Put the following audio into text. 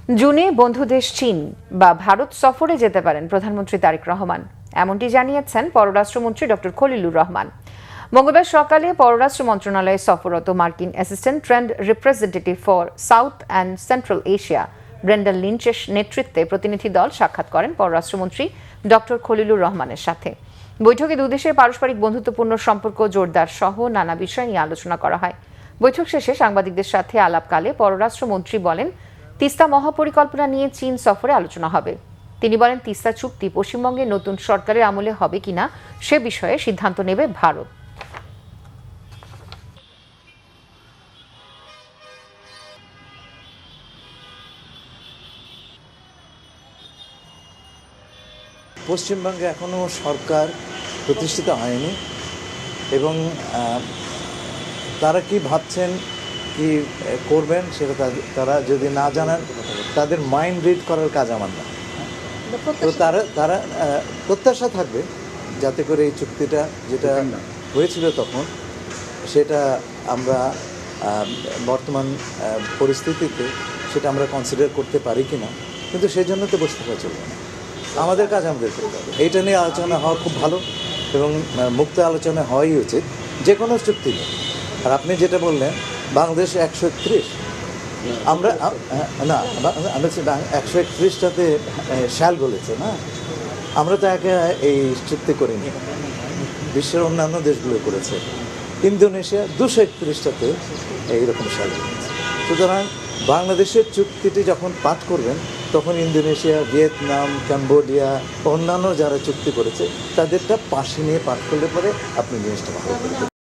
জুনে বন্ধু দেশ চীন বা ভারত সফরে যেতে পারেন প্রধানমন্ত্রী তারেক রহমান, এমনটি জানিয়েছেন পররাষ্ট্রমন্ত্রী ডক্টর খলিলুর রহমান। মঙ্গলবার সকালে পররাষ্ট্র মন্ত্রণালয়ে সফররত মার্কিন assistant trade representative for South and Central Asia Brendan লিঞ্চের নেতৃত্বে প্রতিনিধি দল সাক্ষাৎ করেন পররাষ্ট্রমন্ত্রী ডক্টর খলিলুর রহমানের সাথে। বৈঠকে দুদেশের পারস্পরিক বন্ধুত্বপূর্ণ সম্পর্ক জোরদার সহ নানা বিষয় নিয়ে আলোচনা করা হয়। বৈঠক শেষে সাংবাদিকদের সাথে আলাপকালে পররাষ্ট্রমন্ত্রী বলেন, তিস্তা মহাপরিকল্পনা নিয়ে চীন সফরে আলোচনা হবে। তিনি বলেন, তিস্তা চুক্তি পশ্চিমবঙ্গের নতুন সরকারের আমলে হবে কিনা সে বিষয়ে সিদ্ধান্ত নেবে ভারত। পশ্চিমবঙ্গে এখনও সরকার প্রতিষ্ঠিত হয়নি এবং তারা কি ভাবছেন, কি করবেন সেটা তারা যদি না জানান, তাদের মাইন্ড রিড করার কাজ আমার না। তো তারা প্রত্যাশা থাকবে যাতে করে এই চুক্তিটা যেটা হয়েছিল তখন সেটা আমরা বর্তমান পরিস্থিতিতে সেটা আমরা কনসিডার করতে পারি কিনা, কিন্তু সেই জন্য তো বসে থাকা চলবে না। আমাদের কাজ আমাদের করতে হবে। এইটা নিয়ে আলোচনা হওয়া খুব ভালো এবং মুক্ত আলোচনা হওয়াই উচিত যে কোনো চুক্তি নিয়ে। আর আপনি যেটা বললেন বাংলাদেশ 131, আমরা না, আমরা 131টাতে শ্যাল বলেছে না, আমরা তো একে এই চুক্তি করিনি, বিশ্বের অন্যান্য দেশগুলো করেছে। ইন্দোনেশিয়া 231টাতে এইরকম শ্যাল বলেছে। সুতরাং বাংলাদেশের চুক্তিটি যখন পাঠ করবেন তখন ইন্দোনেশিয়া, ভিয়েতনাম, কম্বোডিয়া, অন্যান্য যারা চুক্তি করেছে তাদেরটা পাশে নিয়ে পাঠ করলে পরে আপনি জিনিসটা ভালো করবেন।